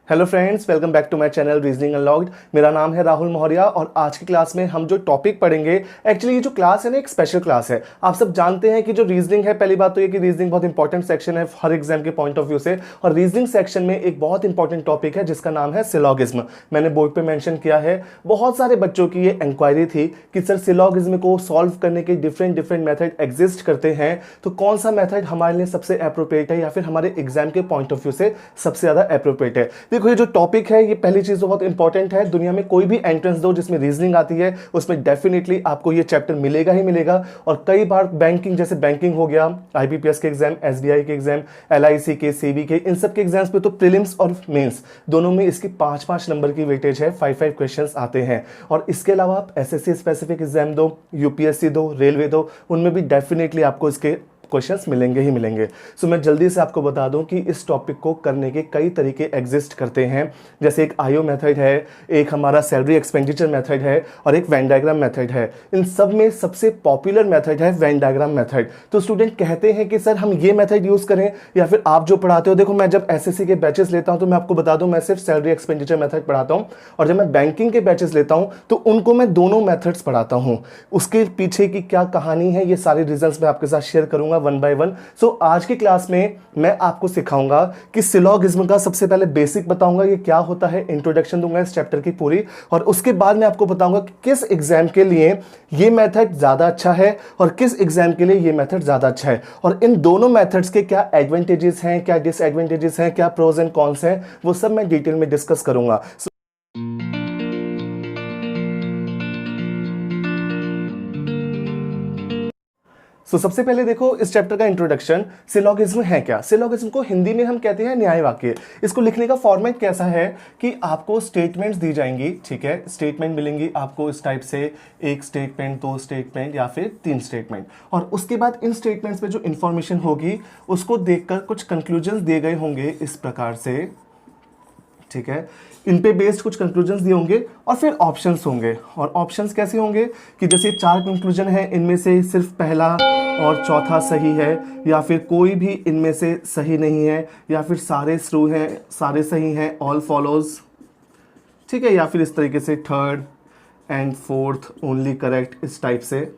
Hello friends, welcome back to my channel reasoning unlocked. मेरा नाम है राहुल मौर्या और आज की क्लास में हम जो टॉपिक पढ़ेंगे, एक्चुअली ये जो क्लास है ना एक स्पेशल क्लास है। आप सब जानते हैं कि जो रीजनिंग है, पहली बात तो ये कि रीजनिंग बहुत इंपॉर्टेंट सेक्शन है हर एग्जाम के पॉइंट ऑफ व्यू से। और रीजनिंग सेक्शन में एक बहुत इंपॉर्टेंट टॉपिक है जिसका नाम है सिलॉगिज्म। मैंने बोर्ड पर मैंशन किया है, बहुत सारे बच्चों की ये इंक्वायरी थी कि सर सिलॉगिज्म को सॉल्व करने के डिफरेंट मेथड एग्जिस्ट करते हैं, तो कौन सा मेथड हमारे लिए सबसे अप्रोप्रिएट है या फिर हमारे एग्जाम के पॉइंट ऑफ व्यू से सबसे ज्यादा अप्रोप्रिएट है। देखो, ये जो टॉपिक है ये पहली चीज तो बहुत इंपॉर्टेंट है। दुनिया में कोई भी एंट्रेंस दो जिसमें रीजनिंग आती है, उसमें डेफिनेटली आपको ये चैप्टर मिलेगा ही मिलेगा। और कई बार बैंकिंग, जैसे बैंकिंग हो गया, आईबीपीएस के एग्जाम, एसबीआई के एग्जाम, एलआईसी के, सीबी के, इन सब के एग्जाम्स पे तो प्रीलिम्स और मेंस दोनों में इसकी 5-5 नंबर की वेटेज है, 5-5 क्वेश्चंस आते हैं। और इसके अलावा आप एसएससी स्पेसिफिक एग्जाम दो, यूपीएससी दो, रेलवे दो, उनमें भी डेफिनेटली आपको इसके क्वेश्चंस मिलेंगे ही मिलेंगे। सो मैं जल्दी से आपको बता दूं कि इस टॉपिक को करने के कई तरीके एग्जिस्ट करते हैं। जैसे एक आईओ मेथड है, एक हमारा सैलरी एक्सपेंडिचर मेथड है और एक वेन डायग्राम मेथड है। इन सब में सबसे पॉपुलर मेथड है वेन डायग्राम मेथड। तो स्टूडेंट कहते हैं कि सर हम ये मेथड यूज करें या फिर आप जो पढ़ाते हो। देखो, मैं जब एसएससी के बैचेस लेता हूं तो मैं आपको बता दूं, मैं सिर्फ सैलरी एक्सपेंडिचर मेथड पढ़ाता हूं, और जब मैं बैंकिंग के बैचेस लेता हूं तो उनको मैं दोनों मेथड्स पढ़ाता हूं। उसके पीछे की क्या कहानी है, ये सारे रीजंस मैं आपके साथ शेयर करूंगा वन बाय वन। सो आज की क्लास में मैं आपको सिखाऊंगा कि सिलॉगिज्म का सबसे पहले बेसिक बताऊंगा ये क्या होता है, इंट्रोडक्शन दूंगा इस चैप्टर की पूरी, और उसके बाद मैं आपको बताऊंगा कि किस एग्जाम के लिए ये मेथड ज्यादा अच्छा है और किस एग्जाम के लिए ये मेथड ज्यादा अच्छा है, और इन दोनों मेथड्स के क्या एडवांटेजेस हैं, क्या डिसएडवांटेजेस हैं, क्या प्रोज एंड कॉन्स हैं, वो सब मैं डिटेल में डिस्कस करूंगा। सबसे पहले देखो इस चैप्टर का इंट्रोडक्शन। सिलॉगिज्म है क्या? सिलॉगिज्म को हिंदी में हम कहते हैं न्याय वाक्य। इसको लिखने का फॉर्मेट कैसा है कि आपको स्टेटमेंट्स दी जाएंगी, ठीक है, स्टेटमेंट मिलेंगी आपको इस टाइप से, एक स्टेटमेंट, 2 स्टेटमेंट या फिर 3 स्टेटमेंट, और उसके बाद इन स्टेटमेंट्स पे जो इंफॉर्मेशन होगी उसको देखकर कुछ कंक्लूजन दिए गए होंगे इस प्रकार से, ठीक है। इन पे बेस्ड कुछ कंक्लूजन्स दिए होंगे और फिर ऑप्शंस होंगे। और ऑप्शंस कैसे होंगे कि जैसे 4 कंक्लूजन है, इनमें से सिर्फ पहला और चौथा सही है, या फिर कोई भी इनमें से सही नहीं है, या फिर सारे ट्रू हैं, सारे सही हैं, ऑल फॉलोज, ठीक है, या फिर इस तरीके से third and fourth only correct, इस टाइप से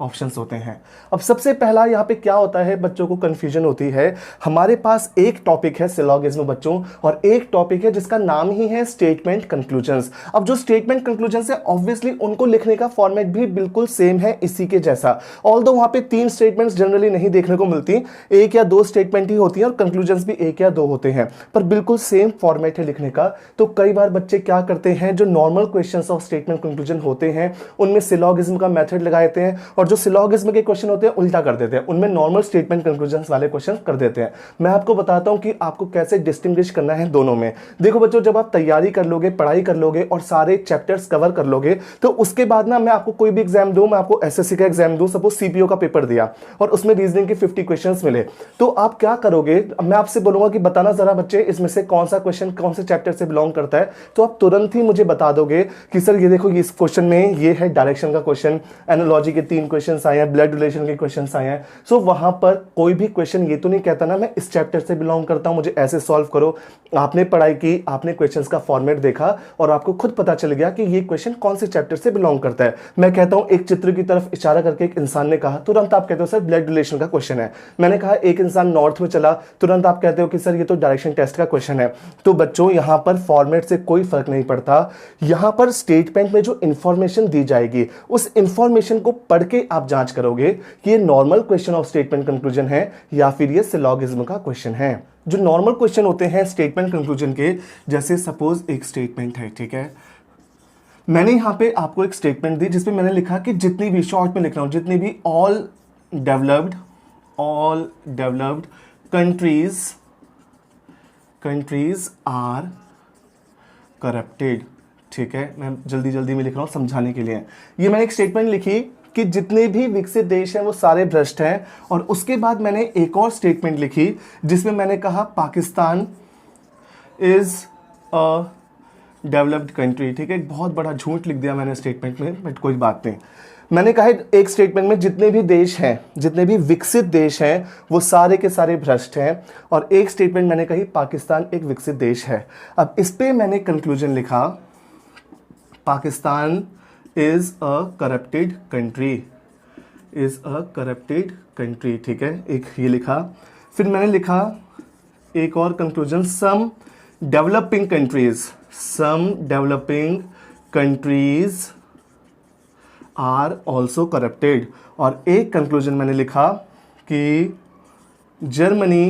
ऑप्शंस होते हैं। अब सबसे पहला यहाँ पे क्या होता है, बच्चों को कंफ्यूजन होती है। हमारे पास एक टॉपिक है सिलॉगिज्म बच्चों, और एक टॉपिक है जिसका नाम ही है स्टेटमेंट कंक्लूजन्स। अब जो स्टेटमेंट कंक्लूजन्स है, ऑब्वियसली उनको लिखने का फॉर्मेट भी बिल्कुल सेम है इसी के जैसा। ऑल्दो वहां पे 3 स्टेटमेंट्स जनरली नहीं देखने को मिलती, 1 या 2 स्टेटमेंट ही होती है, और कंक्लूजन्स भी 1 या 2 होते हैं, पर बिल्कुल सेम फॉर्मेट है लिखने का। तो कई बार बच्चे क्या करते हैं, जो normal questions of statement conclusion होते हैं उनमें सिलॉगिज्म का मेथड लगाते हैं, और जो सिलॉगिज्म के क्वेश्चन होते हैं उल्टा कर देते हैं, उनमें नॉर्मल स्टेटमेंट कंक्लूजन्स वाले क्वेश्चन कर देते हैं। मैं आपको बताता हूं कि आपको कैसे डिस्टिंग्विश करना है दोनों में। देखो बच्चों, जब आप तैयारी कर लोगे, पढ़ाई कर लोगे और सारे चैप्टर्स कवर कर लोगे, तो उसके बाद ना मैं आपको कोई भी एग्जाम दूं, मैं आपको एसएससी का एग्जाम दूं, सपोज सीपीओ का पेपर दिया और उसमें रीजनिंग के 50 क्वेश्चंस मिले, तो आप क्या करोगे? मैं आपसे बोलूंगा कि बताना जरा बच्चे इसमें से कौन सा क्वेश्चन कौन से चैप्टर से बिलोंग करता है, तो आप तुरंत ही मुझे बता दोगे कि सर ये देखो, इस क्वेश्चन में ये है डायरेक्शन का क्वेश्चन, एनालॉजी के 3 क्वेश्चन आए हैं, ब्लड रिलेशन के क्वेश्चंस आए हैं। सो वहां पर कोई भी क्वेश्चन ये तो नहीं कहता ना मैं इस चैप्टर से बिलोंग करता हूं, मुझे ऐसे सॉल्व करो। आपने पढ़ाई की, आपने क्वेश्चंस का फॉर्मेट देखा और आपको खुद पता चल गया कि ये क्वेश्चन कौन से चैप्टर से बिलोंग करता है। मैं कहता हूं, एक चित्र की तरफ इशारा करके एक इंसान ने कहा, तुरंत आप कहते हो सर ब्लड रिलेशन का क्वेश्चन है। मैंने कहा एक इंसान नॉर्थ में चला, तुरंत आप कहते हो कि सर ये तो डायरेक्शन टेस्ट का क्वेश्चन है। तो बच्चों, यहां पर फॉर्मेट से कोई फर्क नहीं पड़ता, यहां पर स्टेटमेंट में जो इंफॉर्मेशन दी जाएगी उस इंफॉर्मेशन को पढ़ के आप जांच करोगे कि ये normal question of statement conclusion है या फिर ये सिलॉगिज्म का क्वेश्चन है। जो नॉर्मल क्वेश्चन होते हैं स्टेटमेंट कंक्लूजन के, जैसे सपोज एक स्टेटमेंट है, ठीक है, मैंने यहां पे आपको एक स्टेटमेंट दी जिसमें मैंने लिखा कि जितनी भी, शॉर्ट में लिख रहा हूं, जितनी भी all developed countries are corrupted, ठीक है, मैं जल्दी में लिख रहा हूं समझाने के लिए। ये मैंने एक स्टेटमेंट लिखी कि जितने भी विकसित देश हैं वो सारे भ्रष्ट हैं, और उसके बाद मैंने एक और स्टेटमेंट लिखी जिसमें मैंने कहा Pakistan is a developed country, ठीक है। एक बहुत बड़ा झूठ लिख दिया मैंने स्टेटमेंट में, बट कोई बात नहीं। मैंने कहा है एक स्टेटमेंट में जितने भी देश हैं, जितने भी विकसित देश हैं, वो सारे के सारे भ्रष्ट हैं। और एक स्टेटमेंट मैंने कही पाकिस्तान एक विकसित देश है। अब इस पे मैंने कंक्लूजन लिखा, Pakistan is a corrupted country, is a corrupted country, ठीक है, एक ये लिखा। फिर मैंने लिखा एक और conclusion, some developing countries are also corrupted. और एक कंक्लूजन मैंने लिखा कि Germany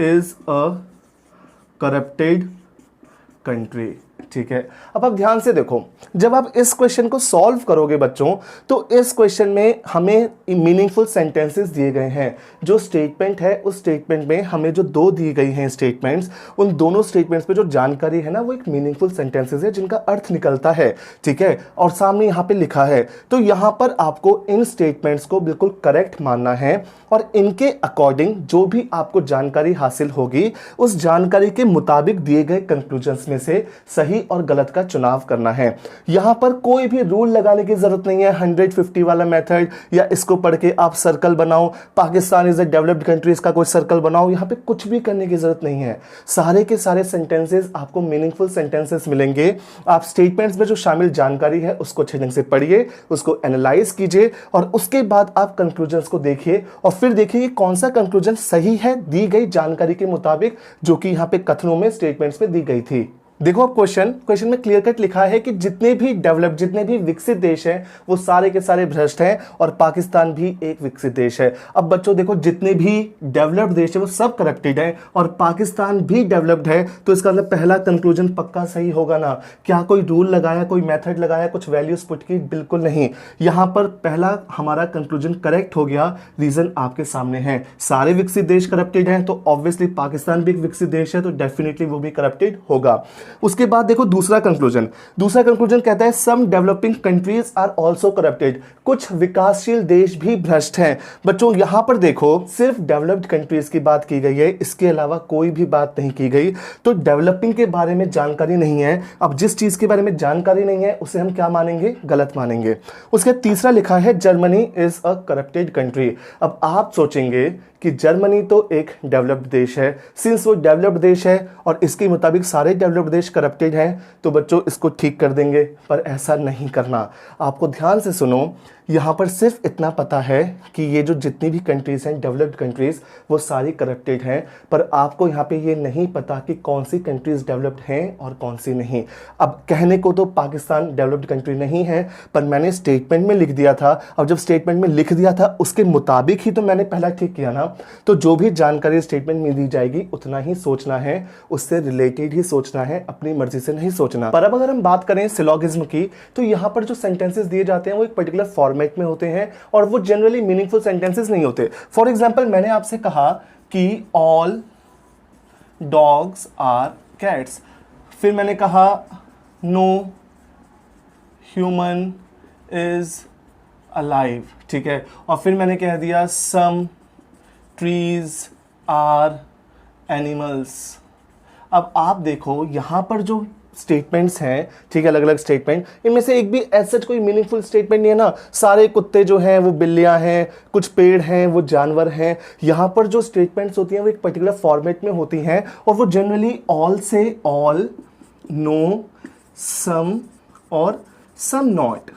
is a corrupted country, ठीक है। अब आप ध्यान से देखो, जब आप इस क्वेश्चन को सॉल्व करोगे बच्चों, तो इस क्वेश्चन में हमें मीनिंगफुल सेंटेंसेस दिए गए हैं। जो स्टेटमेंट है उस स्टेटमेंट में हमें जो दो दी गई हैं स्टेटमेंट्स, उन दोनों स्टेटमेंट्स पे जो जानकारी है ना, वो एक मीनिंगफुल सेंटेंसेस है जिनका अर्थ निकलता है, ठीक है। और सामने यहाँ पे लिखा है, तो यहाँ पर आपको इन स्टेटमेंट्स को बिल्कुल करेक्ट मानना है और इनके अकॉर्डिंग जो भी आपको जानकारी हासिल होगी, उस जानकारी के मुताबिक दिए गए कंक्लूजन्स में से सही और गलत का चुनाव करना है। यहां पर कोई भी रूल लगाने की जरूरत नहीं है, 150 वाला मेथड, या इसको पढ़ के आप सर्कल बनाओ, Pakistan is a developed country, इसका कोई सर्कल बनाओ, यहां पे कुछ भी करने की जरूरत नहीं है। सारे के सारे सेंटेंसेस आपको मीनिंगफुल सेंटेंसेस मिलेंगे। आप स्टेटमेंट्स में जो शामिल जानकारी है उसको अच्छे ढंग से पढ़िए, उसको एनालाइज कीजिए और उसके बाद आप कंक्लूजन्स को देखिए और फिर देखिए कौन सा कंक्लूजन सही है दी गई जानकारी के मुताबिक, जो कि यहां पे कथनों में स्टेटमेंट्स में दी गई थी। देखो अब क्वेश्चन में क्लियर कट लिखा है कि जितने भी विकसित देश हैं वो सारे के सारे भ्रष्ट हैं और पाकिस्तान भी एक विकसित देश है। अब बच्चों देखो, जितने भी डेवलप्ड देश है वो सब करप्टेड है और पाकिस्तान भी डेवलप्ड है, तो इसका मतलब पहला कंक्लूजन पक्का सही होगा ना। क्या कोई रूल लगाया, कोई मेथड लगाया, कुछ वैल्यूज पुट की? बिल्कुल नहीं। यहां पर पहला हमारा कंक्लूजन करेक्ट हो गया। रीजन आपके सामने है, सारे विकसित देश करप्टेड हैं, तो ऑब्वियसली पाकिस्तान भी एक विकसित देश है, तो डेफिनेटली वो भी करप्टेड होगा। उसके बाद देखो दूसरा कंक्लूजन कहता है some developing countries are also corrupted, कुछ विकासशील देश भी भ्रष्ट हैं। बच्चों यहां पर देखो सिर्फ डेवलप्ड कंट्रीज की बात की गई है, इसके अलावा कोई भी बात नहीं की गई, तो डेवलपिंग के बारे में जानकारी नहीं है। अब जिस चीज के बारे में जानकारी नहीं है उसे हम क्या मानेंगे? गलत मानेंगे। उसके तीसरा लिखा है Germany is a corrupted country. अब आप सोचेंगे कि जर्मनी तो एक डेवलप्ड देश है, सिंस वो डेवलप्ड देश है और इसके मुताबिक सारे डेवलप्ड देश करप्टेड हैं, तो बच्चों इसको ठीक कर देंगे, पर ऐसा नहीं करना। आपको ध्यान से सुनो, यहाँ पर सिर्फ इतना पता है कि ये जो जितनी भी कंट्रीज हैं डेवलप्ड कंट्रीज, वो सारी करप्टेड हैं, पर आपको यहाँ पे ये नहीं पता कि कौन सी कंट्रीज डेवलप्ड हैं और कौन सी नहीं। अब कहने को तो पाकिस्तान डेवलप्ड कंट्री नहीं है, पर मैंने स्टेटमेंट में लिख दिया था, और जब स्टेटमेंट में लिख दिया था उसके मुताबिक ही तो मैंने पहला ठीक किया ना। तो जो भी जानकारी स्टेटमेंट में दी जाएगी उतना ही सोचना है, उससे रिलेटेड ही सोचना है, अपनी मर्जी से नहीं सोचना। पर अब अगर हम बात करें सिलोगिज्म की, तो यहाँ पर जो सेंटेंसेस दिए जाते हैं वो एक पर्टिकुलर फॉर्मेट में होते हैं और वो जनरली मीनिंगफुल सेंटेंसेस नहीं होते। फॉर एग्जाम्पल, मैंने आपसे कहा कि ऑल डॉग्स आर कैट्स, फिर मैंने कहा नो ह्यूमन इज अलाइव, ठीक है, और फिर मैंने कह दिया सम ट्रीज आर एनिमल्स। अब आप देखो यहां पर जो स्टेटमेंट्स हैं, ठीक है, अलग अलग स्टेटमेंट, इनमें से एक भी ऐसा कोई मीनिंगफुल स्टेटमेंट नहीं है ना। सारे कुत्ते जो हैं वो बिल्लियां हैं, कुछ पेड़ हैं वो जानवर हैं। यहाँ पर जो स्टेटमेंट्स होती हैं वो एक पर्टिकुलर फॉर्मेट में होती हैं और वो जनरली ऑल से ऑल, नो, सम और सम नॉट,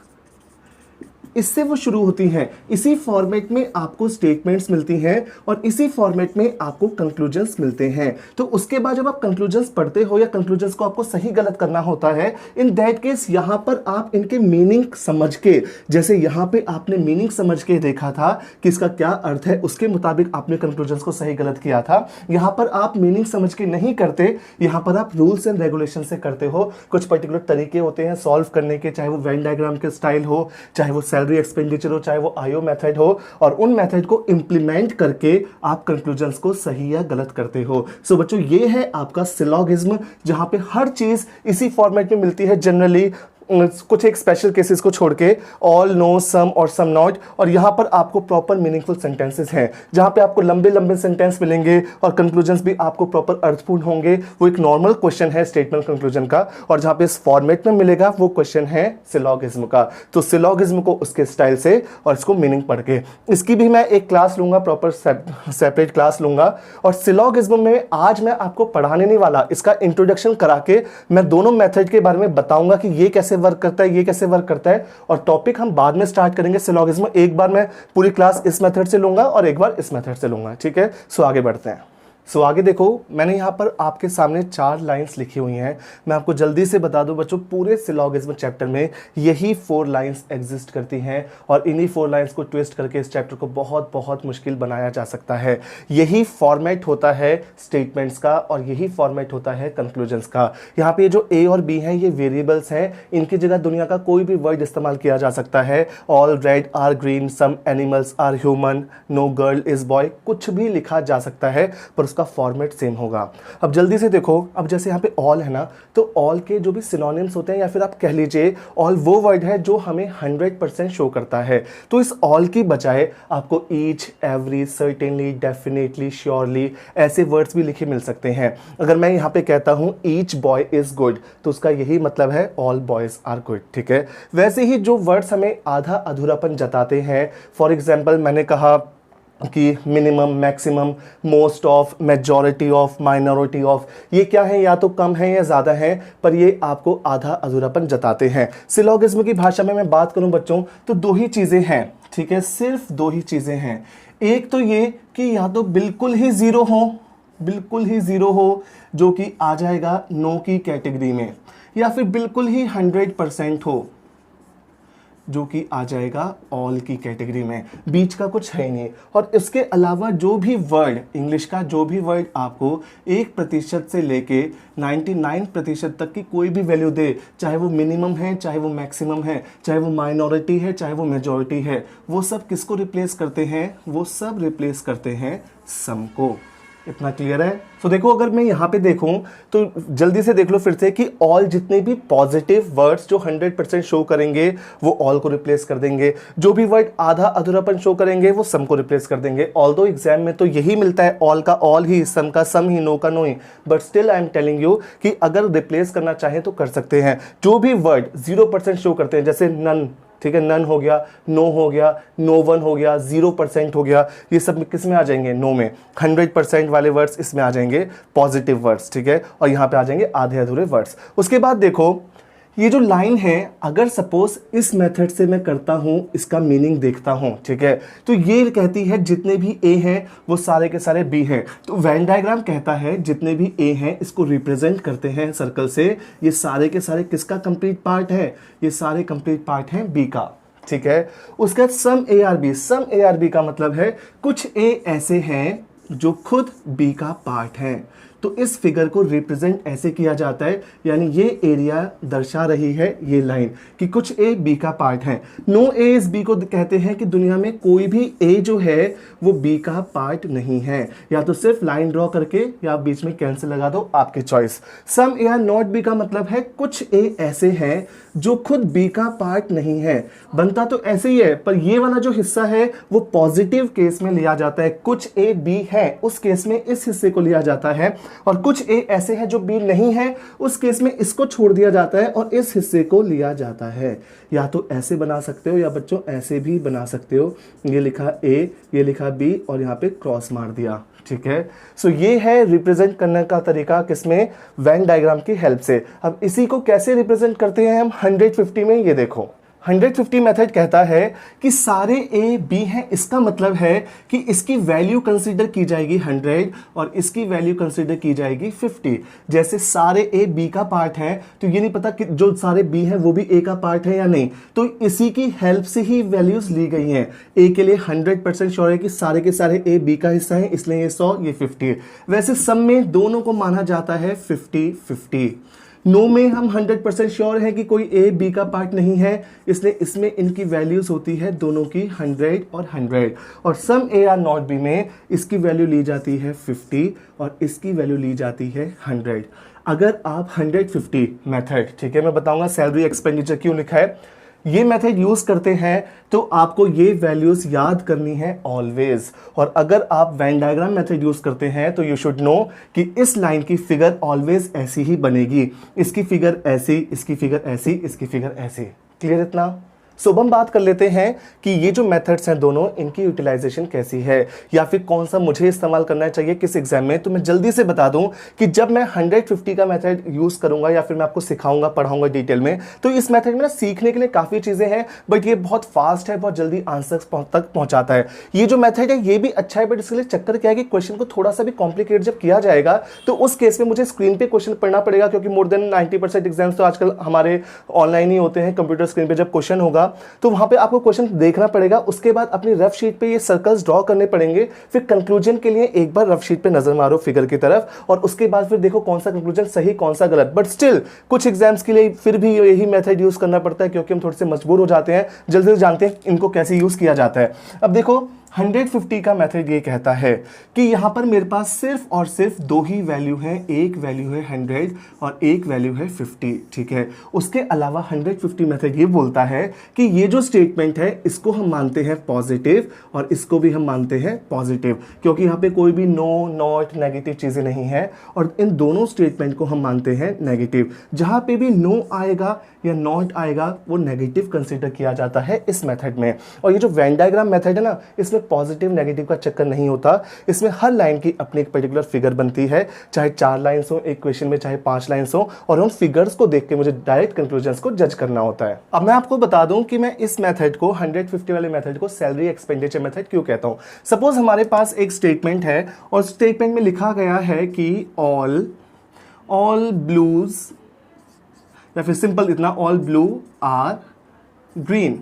इससे वो शुरू होती हैं। इसी फॉर्मेट में आपको स्टेटमेंट्स मिलती हैं और इसी फॉर्मेट में आपको कंक्लूजन्स मिलते हैं। तो उसके बाद जब आप कंक्लूजन्स पढ़ते हो या कंक्लूजन्स को आपको सही गलत करना होता है, इन दैट केस यहां पर आप इनके मीनिंग समझ के, जैसे यहां पे आपने मीनिंग समझ के देखा था कि इसका क्या अर्थ है, उसके मुताबिक आपने कंक्लूजन्स को सही गलत किया था। यहां पर आप मीनिंग समझ के नहीं करते, यहां पर आप रूल्स एंड रेगुलेशन से करते हो। कुछ पर्टिकुलर तरीके होते हैं सॉल्व करने के, चाहे वो वेन डायग्राम के स्टाइल हो, चाहे वो सैलरी एक्सपेंडिचर हो, चाहे वो आईओ मेथड हो, और उन मेथड को इंप्लीमेंट करके आप कंक्लूजन्स को सही या गलत करते हो। सो बच्चों ये है आपका सिलोगिज्म, जहां पे हर चीज इसी फॉर्मेट में मिलती है जनरली। कुछ एक स्पेशल केसेस को छोड़ के ऑल, नो, सम और सम नॉट, और यहाँ पर आपको प्रॉपर मीनिंगफुल सेंटेंसेस हैं जहाँ पे आपको लंबे लंबे सेंटेंस मिलेंगे और कंक्लूजन्स भी आपको प्रॉपर अर्थपूर्ण होंगे। वो एक नॉर्मल क्वेश्चन है स्टेटमेंट कंक्लूजन का, और जहाँ पे इस फॉर्मेट में मिलेगा वो क्वेश्चन है सिलोगिज्म का। तो सिलोगिज्म को उसके स्टाइल से और इसको मीनिंग पढ़ के, इसकी भी मैं एक क्लास लूंगा, प्रॉपर सेपरेट क्लास लूंगा। और सिलोगिज्म में आज मैं आपको पढ़ाने नहीं वाला, इसका इंट्रोडक्शन करा के मैं दोनों मेथड के बारे में बताऊंगा कि ये कैसे वर्क करता है, ये कैसे वर्क करता है, और टॉपिक हम बाद में स्टार्ट करेंगे सिलोगिज्म। एक बार मैं पूरी क्लास इस मेथड से लूंगा और एक बार इस मेथड से लूंगा, ठीक है। सो आगे बढ़ते हैं। सो आगे देखो, मैंने यहाँ पर आपके सामने 4 लाइंस लिखी हुई हैं। मैं आपको जल्दी से बता दूं बच्चों, पूरे सिलोगिज्म चैप्टर में यही 4 लाइंस एग्जिस्ट करती हैं, और इन्हीं 4 लाइंस को ट्विस्ट करके इस चैप्टर को बहुत बहुत मुश्किल बनाया जा सकता है। यही फॉर्मेट होता है स्टेटमेंट्स का, और यही फॉर्मेट होता है कंक्लूजन्स का। यहाँ पे जो ए और बी हैं ये वेरिएबल्स हैं, इनकी जगह दुनिया का कोई भी वर्ड इस्तेमाल किया जा सकता है। All red are green, some animals are human, no girl is boy, कुछ भी लिखा जा सकता है, पर का फॉर्मेट सेम होगा। अब जल्दी से देखो, अब जैसे यहाँ पे ऑल है ना, तो ऑल के जो भी सिनोनिम्स होते हैं, या फिर आप कह लीजिए ऑल वो वर्ड है जो हमें 100% शो करता है। तो इस ऑल की बजाय आपको each, every, certainly, definitely, surely ऐसे वर्ड्स भी लिखे मिल सकते हैं। अगर मैं यहाँ पे कहता हूँ ईच बॉय इज गुड, तो उसका यही मतलब है ऑल बॉयज आर गुड, ठीक है। वैसे ही जो वर्ड्स हमें आधा अधूरापन जताते हैं, फॉर एग्जाम्पल मैंने कहा कि minimum, maximum, most of, majority of, minority of, ये क्या है, या तो कम है या ज़्यादा है, पर ये आपको आधा अधूरापन जताते हैं। सिलोगिज्म की भाषा में मैं बात करूं बच्चों, तो 2 ही चीज़ें हैं, ठीक है, सिर्फ 2 ही चीज़ें हैं। एक तो ये कि या तो बिल्कुल ही ज़ीरो हो, बिल्कुल ही ज़ीरो हो, जो कि आ जाएगा नो की कैटेगरी में, या फिर बिल्कुल ही 100% हो, जो कि आ जाएगा ऑल की कैटेगरी में। बीच का कुछ है ही नहीं। और इसके अलावा जो भी वर्ड, इंग्लिश का जो भी वर्ड आपको 1% से लेके 99% तक की कोई भी वैल्यू दे, चाहे वो मिनिमम है, चाहे वो मैक्सिमम है, चाहे वो माइनॉरिटी है, चाहे वो मेजॉरिटी है, वो सब किसको रिप्लेस करते हैं? वो सब रिप्लेस करते हैं सम को। इतना क्लियर है? तो देखो, अगर मैं यहाँ पे देखूं तो जल्दी से देख लो फिर से कि ऑल जितने भी पॉजिटिव वर्ड्स जो 100% शो करेंगे वो ऑल को रिप्लेस कर देंगे, जो भी वर्ड आधा अधूरापन शो करेंगे वो सम को रिप्लेस कर देंगे। ऑल्दो एग्जाम में तो यही मिलता है, ऑल का ऑल ही, सम का सम ही, नो का नो ही, but still I am telling you कि अगर रिप्लेस करना चाहें तो कर सकते हैं। जो भी वर्ड 0% शो करते हैं, जैसे नन, ठीक है, नन हो गया, नो हो गया, नो वन हो गया, 0% हो गया, ये सब किस में आ जाएंगे? नो में। 100% वाले वर्ड्स इसमें आ जाएंगे पॉजिटिव वर्ड्स, ठीक है, और यहाँ पे आ जाएंगे आधे अधूरे वर्ड्स। उसके बाद देखो, ये जो लाइन है, अगर सपोज इस मेथड से मैं करता हूं, इसका मीनिंग देखता हूं, ठीक है, तो ये कहती है जितने भी ए हैं वो सारे के सारे बी हैं। तो वेन डायग्राम कहता है जितने भी ए हैं इसको रिप्रेजेंट करते हैं सर्कल से, ये सारे के सारे किसका कंप्लीट पार्ट है? ये सारे कंप्लीट पार्ट हैं बी का, ठीक है। उसके बाद some A are B, some A are B का मतलब है कुछ ए ऐसे हैं जो खुद बी का पार्ट हैं। तो इस फिगर को रिप्रेजेंट ऐसे किया जाता है, यानी ये एरिया दर्शा रही है ये लाइन कि कुछ ए बी का पार्ट है। नो ए इज बी को कहते हैं कि दुनिया में कोई भी ए जो है वो बी का पार्ट नहीं है। या तो सिर्फ लाइन ड्रॉ करके या बीच में कैंसिल लगा दो, आपकी choice. Some A are not B का मतलब है कुछ ए ऐसे हैं जो खुद बी का पार्ट नहीं है। बनता तो ऐसे ही है, पर ये वाला जो हिस्सा है वो पॉजिटिव केस में लिया जाता है। कुछ ए बी है उस केस में इस हिस्से को लिया जाता है, और कुछ ए ऐसे हैं जो बी नहीं है, उस केस में इसको छोड़ दिया जाता है और इस हिस्से को लिया जाता है। या तो ऐसे बना सकते हो या बच्चों ऐसे भी बना सकते हो। ये लिखा ए, ये लिखा बी, और यहाँ पे क्रॉस मार दिया, ठीक है। सो ये है रिप्रेजेंट करने का तरीका, किसमें? वेन डायग्राम की हेल्प से। अब इसी को कैसे रिप्रेजेंट करते हैं हम 150 में? ये देखो, 150 मेथड कहता है कि सारे ए बी हैं, इसका मतलब है कि इसकी वैल्यू कंसीडर की जाएगी 100 और इसकी वैल्यू कंसीडर की जाएगी 50। जैसे सारे ए बी का पार्ट है, तो ये नहीं पता कि जो सारे बी हैं वो भी ए का पार्ट है या नहीं, तो इसी की हेल्प से ही वैल्यूज ली गई हैं। ए के लिए 100% श्योर है कि सारे के सारे ए बी का हिस्सा है, इसलिए ये 100, ये 50। वैसे सम में दोनों को माना जाता है 50-50। नो में हम 100% श्योर है कि कोई ए बी का पार्ट नहीं है, इसलिए इसमें इनकी वैल्यूज होती है दोनों की 100 और 100। और सम ए आर नॉट बी में इसकी वैल्यू ली जाती है 50 और इसकी वैल्यू ली जाती है 100। अगर आप 150 मेथड, ठीक है, मैं बताऊंगा सैलरी एक्सपेंडिचर क्यों लिखा है, ये मेथड यूज करते हैं तो आपको ये वैल्यूज याद करनी है ऑलवेज। और अगर आप वेन डायग्राम मेथड यूज करते हैं तो यू शुड नो कि इस लाइन की फिगर ऑलवेज ऐसी ही बनेगी, इसकी फिगर ऐसी, इसकी फिगर ऐसी, इसकी फिगर ऐसी। क्लियर इतना? सो अब हम बात कर लेते हैं कि ये जो मेथड्स हैं दोनों, इनकी यूटिलाइजेशन कैसी है या फिर कौन सा मुझे इस्तेमाल करना चाहिए किस एग्जाम में। तो मैं जल्दी से बता दूं कि जब मैं 150 का मेथड यूज करूंगा या फिर मैं आपको सिखाऊंगा, पढ़ाऊंगा डिटेल में, तो इस मेथड में ना सीखने के लिए काफी चीजें हैं, बट ये बहुत फास्ट है, बहुत जल्दी आंसर तक पहुंचाता है। ये जो मेथड है ये भी अच्छा है, बट इसके लिए चक्कर क्या है कि क्वेश्चन को थोड़ा सा भी कॉम्प्लिकेट जब किया जाएगा तो उस केस में मुझे स्क्रीन पे क्वेश्चन पढ़ना पड़ेगा, क्योंकि मोर देन 90% एग्जाम्स तो आजकल हमारे ऑनलाइन ही होते हैं। कंप्यूटर स्क्रीन पे जब क्वेश्चन होगा तो वहां पे आपको क्वेश्चन देखना पड़ेगा, उसके बाद अपनी रफ शीट पे ये सर्कल्स ड्रॉ करने पड़ेंगे, फिर कंक्लूजन के लिए एक बार रफ शीट पे नजर मारो फिगर की तरफ, और उसके बाद फिर देखो कौन सा कंक्लूजन सही कौन सा गलत। बट स्टिल कुछ एग्जाम्स के लिए फिर भी यही मेथड यूज करना पड़ता है, क्योंकि हम थोड़े से मजबूर हो जाते हैं, जल्दी से जानते हैं इनको कैसे यूज किया जाता है। अब देखो 150 का मेथड ये कहता है कि यहां पर मेरे पास सिर्फ और सिर्फ दो ही वैल्यू है, एक वैल्यू है 100 और एक वैल्यू है 50, ठीक है। उसके अलावा 150 मेथड ये बोलता है कि ये जो स्टेटमेंट है इसको हम मानते हैं पॉजिटिव और इसको भी हम मानते हैं पॉजिटिव, क्योंकि यहां पे कोई भी नो, नॉट, नेगेटिव चीजें नहीं है, और इन दोनों स्टेटमेंट को हम मानते हैं नेगेटिव। जहां पे भी नो आएगा या नॉट आएगा वो नेगेटिव कंसीडर किया जाता है इस मेथड में। और ये जो वेन डायग्राम मेथड है ना, इसमें पॉजिटिव नेगेटिव का चक्कर नहीं होता, इसमें हर लाइन की अपनी एक पर्टिकुलर फिगर बनती है, चाहे 4 लाइन्स हो एक क्वेश्चन में, चाहे 5 लाइन्स हो, और उन फिगर्स को देख के मुझे डायरेक्ट कंक्लूजन्स को जज करना होता है। अब मैं आपको बता दूं कि मैं इस मेथड को 150 वाले मेथड को सैलरी एक्सपेंडिचर मेथड क्यों कहता हूं। सपोज हमारे पास एक स्टेटमेंट है और स्टेटमेंट में लिखा गया है कि ऑल ब्लूज, या फिर सिंपल इतना, ऑल ब्लू आर ग्रीन,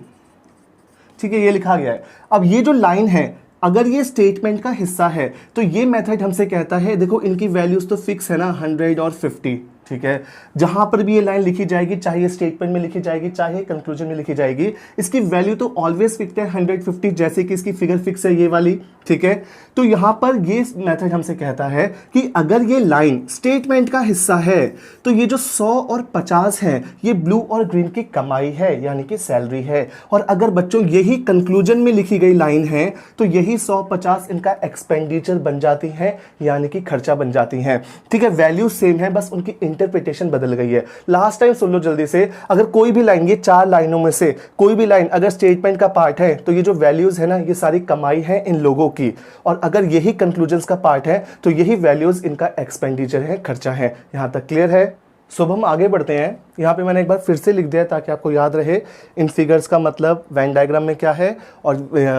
ठीक है, ये लिखा गया है। अब ये जो लाइन है अगर ये स्टेटमेंट का हिस्सा है तो ये मेथड हमसे कहता है, देखो इनकी वैल्यूज तो फिक्स है ना 100 और 50, ठीक है। जहां पर भी ये लाइन लिखी जाएगी, चाहे स्टेटमेंट में लिखी जाएगी चाहे कंक्लूजन में लिखी जाएगी, इसकी वैल्यू तो ऑलवेज फिक्स है 150, जैसे कि इसकी फिगर फिक्स है ये वाली, ठीक है। तो यहां पर ये मेथड हमसे कहता है कि अगर ये लाइन स्टेटमेंट का हिस्सा है तो ये जो 100 और 50 है ये ब्लू और ग्रीन की कमाई है, यानी कि सैलरी है। और अगर बच्चों यही कंक्लूजन में लिखी गई लाइन है तो यही 100-50 इनका एक्सपेंडिचर बन जाती है, यानी कि खर्चा बन जाती है, ठीक है। वैल्यू सेम है, बस उनकी इंटरप्रिटेशन बदल गई है। लास्ट टाइम सुन लो जल्दी से, अगर कोई भी लाइन, ये 4 लाइनों में से कोई भी लाइन अगर स्टेटमेंट का पार्ट है तो ये जो वैल्यूज है ना ये सारी कमाई है इन लोगों की, और अगर यही कंक्लूजन्स का पार्ट है तो यही वैल्यूज इनका एक्सपेंडिचर है, खर्चा है। यहां तक क्लियर है? सो हम आगे बढ़ते हैं। यहाँ पे मैंने एक बार फिर से लिख दिया ताकि आपको याद रहे इन फिगर्स का मतलब वेन डायग्राम में क्या है और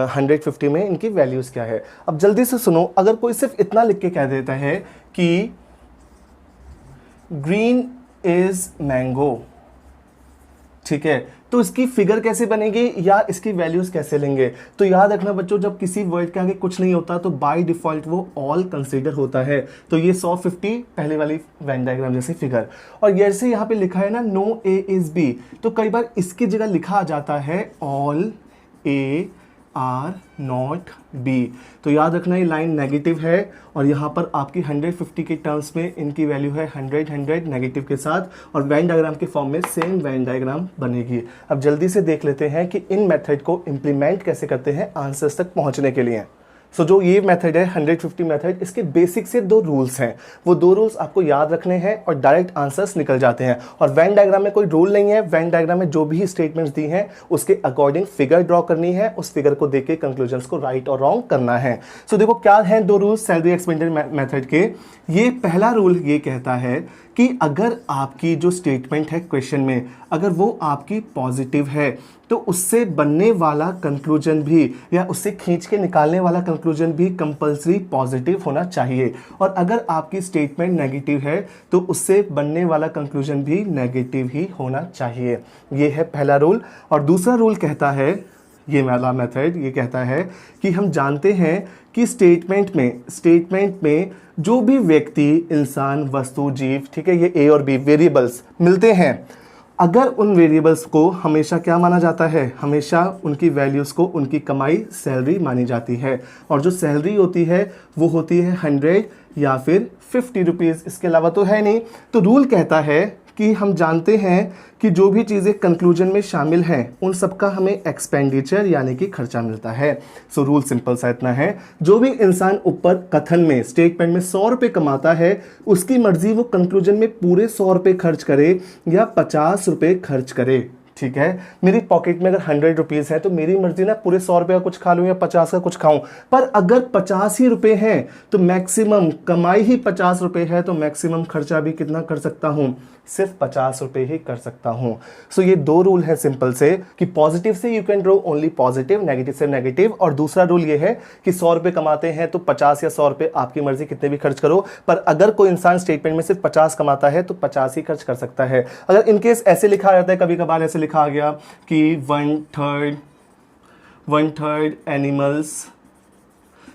150 में इनकी वैल्यूज क्या है। अब जल्दी से सुनो, अगर कोई सिर्फ इतना लिख के कह देता है कि ग्रीन इज मैंगो, ठीक है, तो इसकी फिगर कैसे बनेगी या इसकी वैल्यूज कैसे लेंगे। तो याद रखना बच्चों, जब किसी वर्ड के आगे कुछ नहीं होता तो बाय डिफॉल्ट वो ऑल कंसीडर होता है। तो ये 150 पहले वाली वेन डायग्राम जैसी फिगर, और जैसे यहाँ पे लिखा है ना नो ए इज बी, तो कई बार इसकी जगह लिखा आ जाता है all A are not B. तो याद रखना ये लाइन नेगेटिव है और यहाँ पर आपकी 150 के टर्म्स में इनकी वैल्यू है 100 नेगेटिव के साथ, और वेन डायग्राम के फॉर्म में सेम वेन डायग्राम बनेगी। अब जल्दी से देख लेते हैं कि इन मेथड को इम्प्लीमेंट कैसे करते हैं आंसर्स तक पहुँचने के लिए। सो जो ये मेथड है 150 मेथड, इसके बेसिक से 2 रूल्स हैं, वो 2 रूल्स आपको याद रखने हैं और डायरेक्ट आंसर्स निकल जाते हैं। और वेन डायग्राम में कोई रूल नहीं है, वेन डायग्राम में जो भी स्टेटमेंट्स दी हैं उसके अकॉर्डिंग फिगर ड्रॉ करनी है, उस फिगर को देख के कंक्लूजन्स को राइट और रॉन्ग करना है। सो देखो क्या है 2 रूल्स सैलरी एक्सपेंडिचर मेथड के। ये पहला रूल ये कहता है कि अगर आपकी जो स्टेटमेंट है क्वेश्चन में अगर वो आपकी पॉजिटिव है तो उससे बनने वाला कंक्लूजन भी या उससे खींच के निकालने वाला कंक्लूजन भी कंपल्सरी पॉजिटिव होना चाहिए, और अगर आपकी स्टेटमेंट नेगेटिव है तो उससे बनने वाला कंक्लूजन भी नेगेटिव ही होना चाहिए। ये है पहला रूल। और दूसरा रूल कहता है ये वाला मेथड ये कहता है कि हम जानते हैं कि स्टेटमेंट में जो भी व्यक्ति, इंसान, वस्तु, जीव, ठीक है, ये ए और बी वेरिएबल्स मिलते हैं, अगर उन वेरिएबल्स को हमेशा क्या माना जाता है, हमेशा उनकी वैल्यूज़ को उनकी कमाई, सैलरी मानी जाती है। और जो सैलरी होती है वो होती है 100 या फिर 50 रुपीज़, इसके अलावा तो है नहीं। तो रूल कहता है कि हम जानते हैं कि जो भी चीज़ें कंक्लूजन में शामिल हैं उन सब का हमें एक्सपेंडिचर यानी कि खर्चा मिलता है। सो रूल सिंपल सा इतना है, जो भी इंसान ऊपर कथन में स्टेटमेंट में 100 रुपये कमाता है, उसकी मर्जी वो कंक्लूजन में पूरे 100 रुपये खर्च करे या 50 रुपये खर्च करे। ठीक है, मेरी पॉकेट में अगर 100 रुपीज़ है तो मेरी मर्जी ना पूरे 100 रुपये का कुछ खा लूँ या 50 का कुछ खाऊं। पर अगर 50 ही रुपये हैं तो मैक्सिमम कमाई ही 50 रुपये है, तो मैक्सिमम खर्चा भी कितना कर सकता हूँ, सिर्फ 50 रुपये ही कर सकता हूँ। सो ये दो रूल है सिंपल से कि पॉजिटिव से you can draw only positive, negative से नेगेटिव। और दूसरा रूल ये है कि 100 रुपये कमाते हैं तो 50 या 100 रुपये आपकी मर्जी कितने भी खर्च करो, पर अगर कोई इंसान स्टेटमेंट में सिर्फ 50 कमाता है तो 50 ही खर्च कर सकता है। अगर इनकेस ऐसे लिखा रहता है, कभी कभार ऐसे लिखा आ गया कि 1/3 एनिमल्स,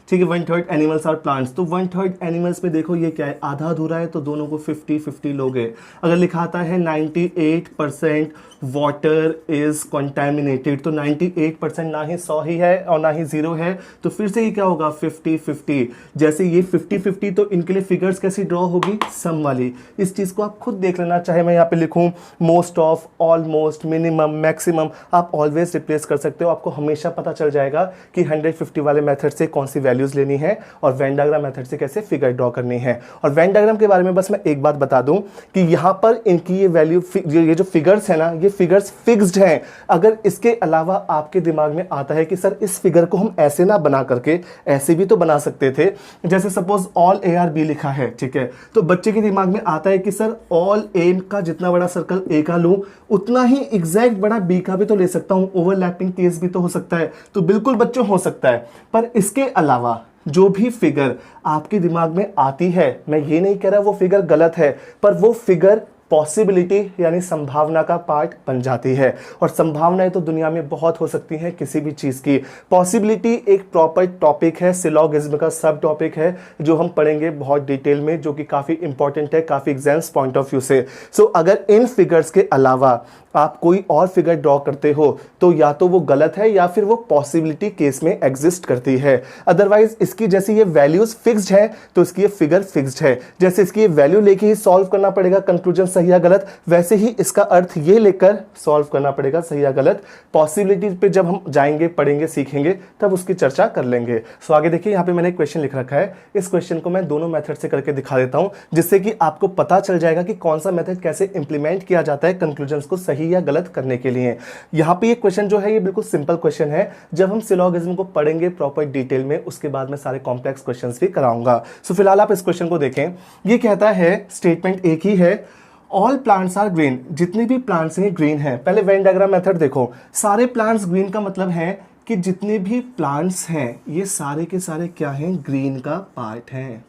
ठीक है, 1/3 एनिमल्स और प्लांट्स, तो 1/3 एनिमल्स में देखो ये क्या है, आधा अधूरा है, तो दोनों को 50-50 लोगे। अगर लिखा आता है 98% वाटर इज कंटेमिनेटेड, तो 98% ना ही 100 ही है और ना ही 0 है, तो फिर से ये क्या होगा, 50-50। जैसे ये 50-50, तो इनके लिए फिगर्स कैसी ड्रॉ होगी, सम वाली। इस चीज़ को आप खुद देख लेना, चाहे मैं यहाँ पे लिखूँ most of, almost, minimum, maximum, आप ऑलवेज रिप्लेस कर सकते हो। आपको हमेशा पता चल जाएगा कि 150 वाले मेथड से कौन सी वैल्यूज लेनी है और वेन डायग्राम मेथड से कैसे फिगर ड्रॉ करनी है। और वेन डायग्राम के बारे में बस मैं एक बात बता दूं कि यहां पर इनकी ये वैल्यू, ये जो फिगर्स है ना, ये फिगर्स फिक्स्ड हैं। अगर इसके अलावा आपके दिमाग में आता है कि सर इस फिगर को हम ऐसे ना बना करके ऐसे भी तो बना सकते थे, जैसे suppose all A are B लिखा है, ठीक है, तो बच्चे के दिमाग में आता है कि सर ऑल ए का जितना बड़ा सर्कल ए का लूं उतना ही एग्जैक्ट बड़ा बी का भी तो ले सकता हूं, ओवरलैपिंग केस भी तो हो सकता है। तो बिल्कुल बच्चों हो सकता है, पर इसके अलावा जो भी फिगर आपके दिमाग में आती है, मैं ये नहीं कह रहा वो फिगर गलत है, पर वो फिगर पॉसिबिलिटी यानी संभावना का पार्ट बन जाती है। और संभावनाएं तो दुनिया में बहुत हो सकती हैं किसी भी चीज़ की। पॉसिबिलिटी एक प्रॉपर टॉपिक है, सिलॉगिज्म का सब टॉपिक है जो हम पढ़ेंगे बहुत डिटेल में, जो कि काफ़ी इंपॉर्टेंट है काफ़ी एग्जाम्स पॉइंट ऑफ व्यू से। सो अगर इन फिगर्स के अलावा आप कोई और फिगर ड्रॉ करते हो तो या तो वो गलत है या फिर वो पॉसिबिलिटी केस में एग्जिस्ट करती है। अदरवाइज इसकी जैसे ये वैल्यूज फिक्स्ड है तो इसकी ये फिगर फिक्स्ड है। जैसे इसकी ये वैल्यू लेके ही सॉल्व करना पड़ेगा कंक्लूजन सही या गलत, वैसे ही इसका अर्थ ये लेकर सॉल्व करना पड़ेगा सही या गलत। पॉसिबिलिटी पे जब हम जाएंगे, पढ़ेंगे, सीखेंगे, तब उसकी चर्चा कर लेंगे। सो आगे देखिए, यहाँ पे मैंने एक क्वेश्चन लिख रखा है। इस क्वेश्चन को मैं दोनों मेथड से करके दिखा देता हूँ, जिससे कि आपको पता चल जाएगा कि कौन सा मेथड कैसे इंप्लीमेंट किया जाता है कंक्लूजन्स को सही या गलत करने के लिए। यहाँ पे ये क्वेश्चन जो है ये बिल्कुल सिंपल क्वेश्चन है। जब हम सिलॉगिज्म को पढ़ेंगे प्रॉपर डिटेल में, उसके बाद मैं सारे कॉम्प्लेक्स क्वेश्चंस भी कराऊंगा। सो फिलहाल आप इस क्वेश्चन को देखें। ये कहता है, स्टेटमेंट एक ही है, ऑल प्लांट्स आर ग्रीन, जितने भी प्लांट्स हैं ग्रीन है। पहले वेन डायग्राम मेथड देखो, सारे प्लांट्स ग्रीन का मतलब है कि जितने भी प्लांट्स हैं ये सारे के सारे क्या हैं, ग्रीन का पार्ट हैं।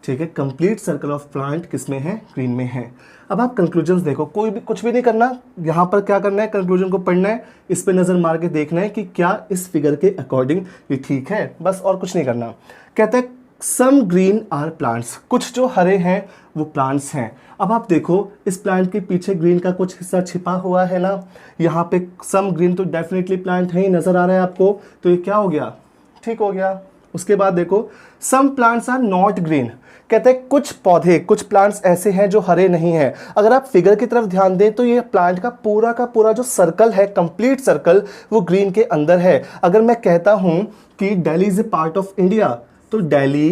ठीक है, कंप्लीट सर्कल ऑफ प्लांट किसमें है, ग्रीन में है। अब आप कंक्लूजन्स देखो, कोई भी कुछ भी नहीं करना, यहाँ पर क्या करना है, कंक्लूजन को पढ़ना है, इस पे नजर मार के देखना है कि क्या इस फिगर के अकॉर्डिंग ये ठीक है, बस और कुछ नहीं करना। कहता है सम ग्रीन आर प्लांट्स, कुछ जो हरे हैं वो प्लांट्स हैं। अब आप देखो इस प्लांट के पीछे ग्रीन का कुछ हिस्सा छिपा हुआ है ना, यहाँ पे सम ग्रीन तो डेफिनेटली प्लांट है ही, नजर आ रहा है आपको, तो ये क्या हो गया, ठीक हो गया। उसके बाद देखो some plants are not green, कहते हैं कुछ पौधे, कुछ प्लांट्स ऐसे हैं जो हरे नहीं हैं। अगर आप फिगर की तरफ ध्यान दें तो ये प्लांट का पूरा जो सर्कल है, कंप्लीट सर्कल, वो ग्रीन के अंदर है। अगर मैं कहता हूं कि Delhi is a part of India, तो दिल्ली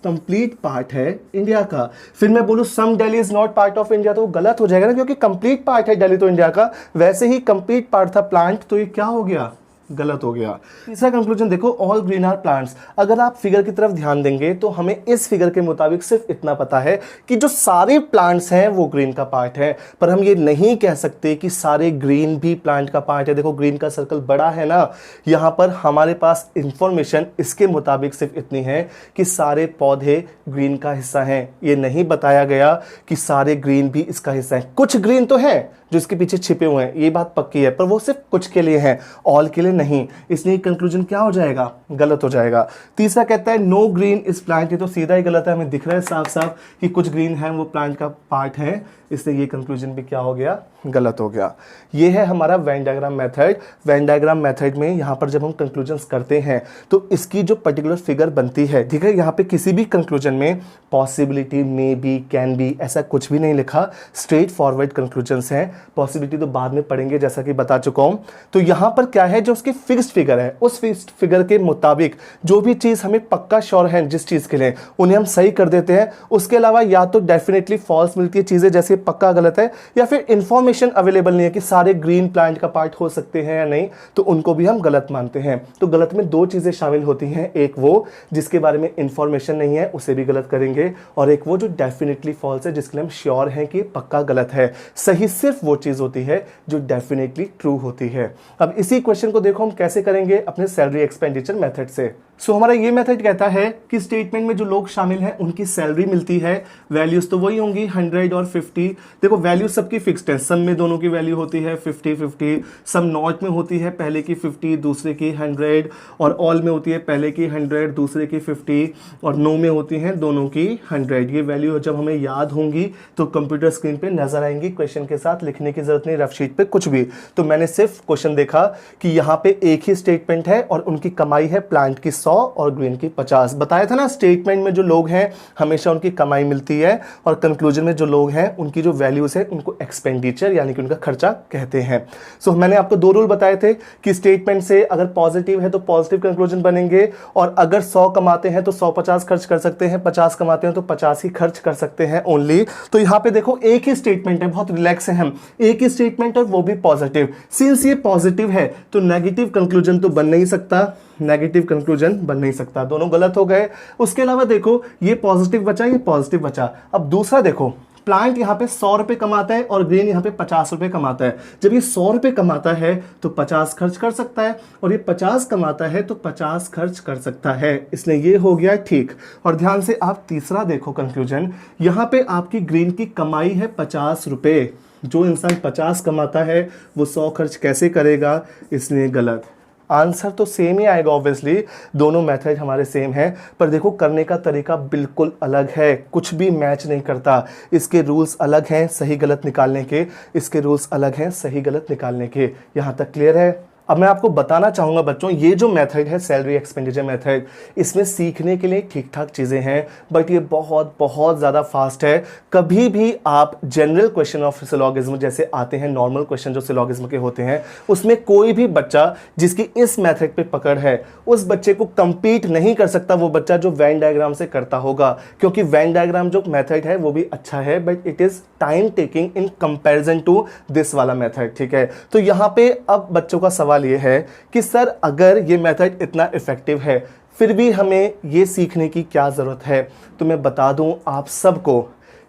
कंप्लीट पार्ट है इंडिया का। फिर मैं बोलूं some Delhi is not part of India, तो वो गलत हो जाएगा ना, क्योंकि कंप्लीट पार्ट है दिल्ली तो इंडिया का। वैसे ही कंप्लीट पार्ट था प्लांट, तो ये क्या हो गया, गलत हो गया। तीसरा कंक्लूजन देखो, ऑल ग्रीन आर प्लांट्स। अगर आप फिगर की तरफ ध्यान देंगे तो हमें इस फिगर के मुताबिक सिर्फ इतना पता है कि जो सारे प्लांट्स हैं वो ग्रीन का पार्ट है, पर हम ये नहीं कह सकते कि सारे ग्रीन भी प्लांट का पार्ट है। देखो ग्रीन का सर्कल बड़ा है ना, यहाँ पर हमारे पास इंफॉर्मेशन इसके मुताबिक सिर्फ इतनी है कि सारे पौधे ग्रीन का हिस्सा हैं। ये नहीं बताया गया कि सारे ग्रीन भी इसका हिस्सा है। कुछ ग्रीन तो है, जो इसके पीछे छिपे हुए हैं, ये बात पक्की है, पर वो सिर्फ कुछ के लिए है, ऑल के लिए नहीं, इसलिए कंक्लूजन क्या हो जाएगा, गलत हो जाएगा। तीसरा कहता है नो ग्रीन इस प्लांट, ये तो सीधा ही गलत है, हमें दिख रहा है साफ साफ कि कुछ ग्रीन है वो प्लांट का पार्ट है, इसलिए ये कंक्लूजन भी क्या हो गया, गलत हो गया। ये है हमारा Venn diagram method. Venn diagram method में यहाँ पर जब हम कंक्लूजन्स करते हैं तो इसकी जो पर्टिकुलर फिगर बनती है, ठीक है, यहाँ पे किसी भी कंक्लूजन में possibility, may be, can be, ऐसा कुछ भी नहीं लिखा, स्ट्रेट फॉरवर्ड कंक्लूजन्स हैं। पॉसिबिलिटी तो बाद में पढ़ेंगे जैसा कि बता चुका हूँ। तो यहाँ पर क्या है, जो उसकी फिक्स्ड फिगर है, उस फिक्स्ड फिगर के मुताबिक जो भी चीज़ हमें पक्का श्योर है जिस चीज़ के लिए, उन्हें हम सही कर देते हैं। उसके अलावा या तो डेफिनेटली फॉल्स मिलती है चीज़ें, जैसे पक्का गलत है, या फिर इंफॉर्मेशन अवेलेबल नहीं है कि सारे ग्रीन प्लांट का पार्ट हो सकते हैं या नहीं, तो उनको भी हम गलत मानते हैं। तो गलत में दो चीज़ें शामिल होती हैं, एक वो जिसके बारे में इंफॉर्मेशन नहीं है, उसे भी गलत करेंगे, और एक वो जो डेफिनेटली फॉल्स है, जिसके लिए हम श्योर हैं कि पक्का गलत है। सही सिर्फ वो चीज़ होती है जो डेफिनेटली ट्रू होती है। अब इसी क्वेश्चन को देखो हम कैसे करेंगे, अपने सैलरी एक्सपेंडिचर मेथड से। सो हमारा ये मेथड कहता है कि स्टेटमेंट में जो लोग शामिल हैं उनकी सैलरी मिलती है, वैल्यूज तो वही होंगी 100 और 50। देखो वैल्यूज सबकी फिक्स्ड है, सम में दोनों की वैल्यू होती है 50-50, सम नॉट में होती है पहले की 50 दूसरे की 100, और ऑल में होती है पहले की 100 दूसरे की 50, और नो में होती हैं दोनों की 100। ये वैल्यू जब हमें याद होंगी तो कंप्यूटर स्क्रीन पे नजर आएंगी, क्वेश्चन के साथ लिखने की जरूरत नहीं, रफ शीट पे कुछ भी। तो मैंने सिर्फ क्वेश्चन देखा कि यहाँ पे एक ही स्टेटमेंट है और उनकी कमाई है प्लांट की 100 और ग्रीन की 50। बताया था ना, स्टेटमेंट में जो लोग हैं हमेशा उनकी कमाई मिलती है, और कंक्लूजन में जो लोग हैं उनकी जो वैल्यूज है उनको एक्सपेंडिचर यानी कि उनका खर्चा कहते हैं। सो मैंने आपको दो रूल बताए थे कि स्टेटमेंट से अगर पॉजिटिव है तो पॉजिटिव कंक्लूजन बनेंगे, और अगर 100 कमाते हैं तो 100-50 खर्च कर सकते हैं, 50 कमाते हैं तो 50 ही खर्च कर सकते हैं ओनली। तो यहाँ पे देखो एक ही स्टेटमेंट है, बहुत रिलैक्स है हम, एक ही स्टेटमेंट और वो भी पॉजिटिव। सिंस ये पॉजिटिव है तो नेगेटिव कंक्लूजन तो बन नहीं सकता, नेगेटिव कंक्लूजन बन नहीं सकता, दोनों गलत हो गए। उसके अलावा देखो ये पॉजिटिव बचा, ये पॉजिटिव बचा। अब दूसरा देखो, प्लांट यहाँ पे 100 रुपए कमाता है और ग्रीन यहाँ पे 50 रुपए कमाता है। जब ये 100 रुपए कमाता है तो 50 खर्च कर सकता है, और ये 50 कमाता है तो 50 खर्च कर सकता है, इसलिए ये हो गया ठीक। और ध्यान से आप तीसरा देखो कंक्लूजन, यहाँ पे आपकी ग्रीन की कमाई है 50 रुपए, जो इंसान 50 कमाता है वो 100 खर्च कैसे करेगा, इसलिए गलत। आंसर तो सेम ही आएगा ऑब्वियसली, दोनों मेथड हमारे सेम हैं, पर देखो करने का तरीका बिल्कुल अलग है, कुछ भी मैच नहीं करता। इसके रूल्स अलग हैं सही गलत निकालने के, इसके रूल्स अलग हैं सही गलत निकालने के। यहाँ तक क्लियर है? अब मैं आपको बताना चाहूँगा बच्चों, ये जो मेथड है सैलरी एक्सपेंडिचर मेथड, इसमें सीखने के लिए ठीक ठाक चीज़ें हैं, बट ये बहुत बहुत ज़्यादा फास्ट है। कभी भी आप जनरल क्वेश्चन ऑफ सिलोगिज्म जैसे आते हैं, नॉर्मल क्वेश्चन जो सिलोगिज्म के होते हैं, उसमें कोई भी बच्चा जिसकी इस मेथड पे पकड़ है, उस बच्चे को कंपीट नहीं कर सकता वो बच्चा जो वेन डायग्राम से करता होगा, क्योंकि वेन डायग्राम जो मेथड है वो भी अच्छा है, but it is time taking in comparison to this वाला मेथड, ठीक है। तो यहाँ पे अब बच्चों का सवाल ये है कि सर अगर ये मेथड इतना इफेक्टिव है फिर भी हमें ये सीखने की क्या ज़रूरत है। तो मैं बता दूं आप सबको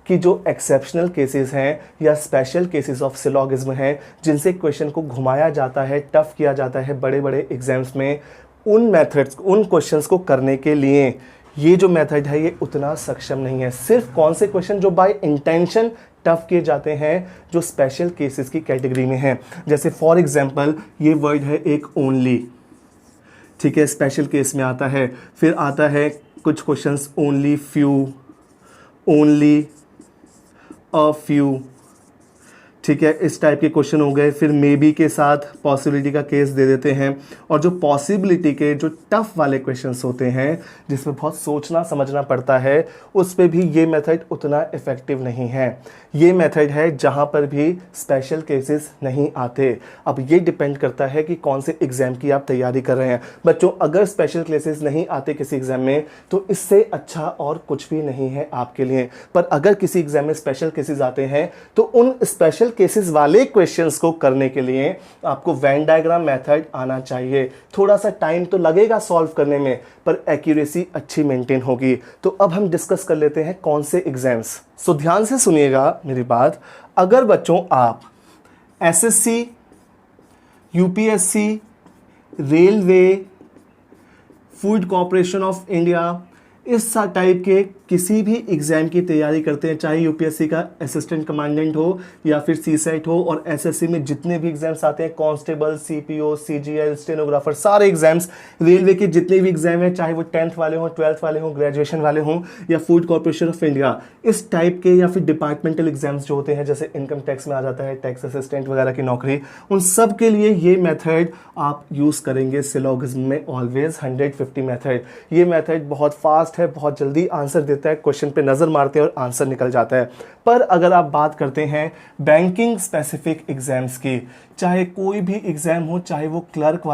कि जो एक्सेप्शनल केसेस हैं या स्पेशल केसेस ऑफ सिलोगिज्म हैं, जिनसे क्वेश्चन को घुमाया जाता है, टफ किया जाता है बड़े बड़े एग्जाम्स में, उन मेथड्स, उन क्वेश्चंस को करने के लिए ये जो मेथड है ये उतना सक्षम नहीं है। सिर्फ कौन से क्वेश्चन जो बाय इंटेंशन टफ किए जाते हैं, जो स्पेशल केसेस की कैटेगरी में हैं, जैसे फॉर एग्जांपल ये वर्ड है एक ओनली, ठीक है, स्पेशल केस में आता है। फिर आता है कुछ questions only few, only a few, ठीक है, इस टाइप के क्वेश्चन हो गए। फिर मे बी के साथ पॉसिबिलिटी का केस दे देते हैं, और जो पॉसिबिलिटी के जो टफ वाले क्वेश्चंस होते हैं जिसमें बहुत सोचना समझना पड़ता है, उस पे भी ये मेथड उतना इफेक्टिव नहीं है। ये मेथड है जहाँ पर भी स्पेशल केसेस नहीं आते। अब ये डिपेंड करता है कि कौन से एग्ज़ाम की आप तैयारी कर रहे हैं। बच्चों अगर स्पेशल केसेस नहीं आते किसी एग्ज़ाम में तो इससे अच्छा और कुछ भी नहीं है आपके लिए, पर अगर किसी एग्ज़ाम में स्पेशल केसेस आते हैं तो उन स्पेशल केसेस वाले क्वेश्चंस को करने के लिए आपको वेन डायग्राम मेथड आना चाहिए। थोड़ा सा टाइम तो लगेगा सॉल्व करने में, पर एक्यूरेसी अच्छी मेंटेन होगी। तो अब हम डिस्कस कर लेते हैं कौन से एग्जाम्स। सो ध्यान से सुनिएगा मेरी बात। अगर बच्चों आप SSC, UPSC, railway, food corporation of India, इस टाइप के किसी भी एग्जाम की तैयारी करते हैं, चाहे यूपीएससी का असिस्टेंट कमांडेंट हो या फिर सीसेट हो, और एसएससी में जितने भी एग्जाम्स आते हैं, कांस्टेबल, सीपीओ, सीजीएल, स्टेनोग्राफर, सारे एग्जाम्स, रेलवे के जितने भी एग्जाम हैं, चाहे वो 10th वाले हों, 12th वाले हों, ग्रेजुएशन वाले हों, या फूड कॉर्पोरेशन ऑफ इंडिया, इस टाइप के या फिर डिपार्टमेंटल एग्जाम्स जो होते हैं, जैसे इनकम टैक्स में आ जाता है टैक्स असिस्टेंट वगैरह की नौकरी, उन सब के लिए ये मेथड आप यूज करेंगे सिलोगिज्म में ऑलवेज 150 मेथड। ये मेथड बहुत फास्ट है, बहुत जल्दी आंसर देता है, क्वेश्चन पे नजर मारते हैं और आंसर निकल जाता है। पर अगर आप बात करते हैं बैंकिंग स्पेसिफिक एग्जाम्स की, चाहे कोई भी एग्जाम हो, चाहे वो क्लर्क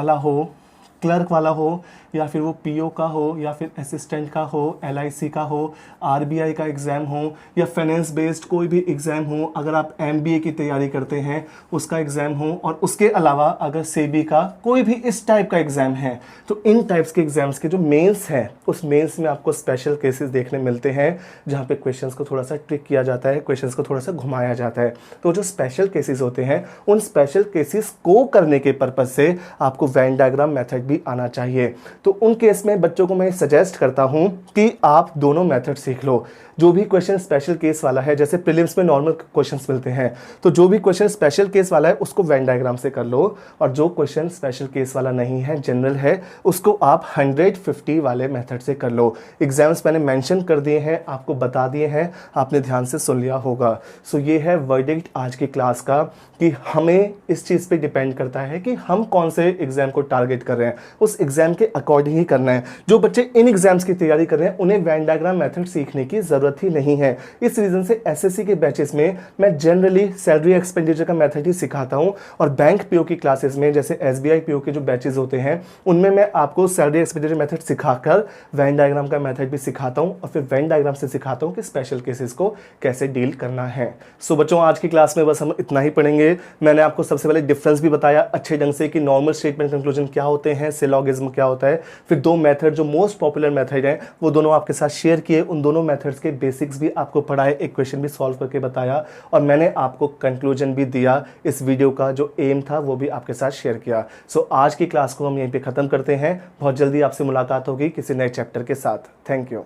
वाला हो या फिर वो पीओ का हो या फिर असिस्टेंट का हो, एलआईसी का हो, आरबीआई का एग्ज़ाम हो या फाइनेंस बेस्ड कोई भी एग्ज़ाम हो, अगर आप एमबीए की तैयारी करते हैं उसका एग्ज़ाम हो, और उसके अलावा अगर सेबी का कोई भी इस टाइप का एग्ज़ाम है, तो इन टाइप्स के एग्ज़ाम्स के जो मेंस हैं, उस मेंस में आपको स्पेशल केसेस देखने मिलते हैं जहाँ पे क्वेश्चंस को थोड़ा सा ट्रिक किया जाता है, क्वेश्चंस को थोड़ा सा घुमाया जाता है। तो जो स्पेशल केसेस होते हैं, उन स्पेशल केसेस को करने के पर्पज से आपको वेन डायग्राम मेथड भी आना चाहिए। तो उन केस में बच्चों को मैं सजेस्ट करता हूं कि आप दोनों मेथड सीख लो। जो भी क्वेश्चन स्पेशल केस वाला है, जैसे प्रीलिम्स में नॉर्मल क्वेश्चंस मिलते हैं, तो जो भी क्वेश्चन स्पेशल केस वाला है उसको वेन डायग्राम से कर लो, और जो क्वेश्चन स्पेशल केस वाला नहीं है, जनरल है, उसको आप 150 वाले मेथड से कर लो। एग्जाम्स मैंने मेंशन कर दिए हैं, आपको बता दिए हैं, आपने ध्यान से सुन लिया होगा। सो ये है वर्डिक्ट आज की क्लास का, कि हमें इस चीज़ पे डिपेंड करता है कि हम कौन से एग्जाम को टारगेट कर रहे हैं, उस एग्जाम के अकॉर्डिंग ही करना है। जो बच्चे इन एग्जाम्स की तैयारी कर रहे हैं उन्हें वेन डायग्राम मेथड सीखने की जरूरत ही नहीं है। इस रीजन से एसएससी के बैचेस में मैं जनरली सैलरी एक्सपेंडिचर का मेथड ही सिखाता हूं, और बैंक पीओ की क्लासेस में, जैसे एसबीआई पीओ के जो बैचेस होते हैं, उनमें मैं आपको सैलरी एक्सपेंडिचर मेथड सिखाकर वेन डायग्राम का मेथड भी सिखाता हूं, और फिर वेन डायग्राम से सिखाता हूं कि स्पेशल केसेस को कैसे डील करना है। सो बच्चों, आज की क्लास में बस हम इतना ही पढ़ेंगे। मैंने आपको सबसे पहले डिफरेंस भी बताया अच्छे ढंग से कि नॉर्मल स्टेटमेंट कंक्लूजन क्या होते हैं, सिलोगिज्म क्या होता है, फिर दो मेथड जो मोस्ट पॉपुलर मेथड है वो दोनों आपके साथ शेयर किए, उन दोनों मेथड्स के बेसिक्स भी आपको पढ़ाए, एक क्वेश्चन भी सॉल्व करके बताया, और मैंने आपको कंक्लूजन भी दिया। इस वीडियो का जो एम था वो भी आपके साथ शेयर किया। सो आज की क्लास को हम यहीं पे खत्म करते हैं। बहुत जल्दी आपसे मुलाकात होगी किसी नए चैप्टर के साथ। Thank you.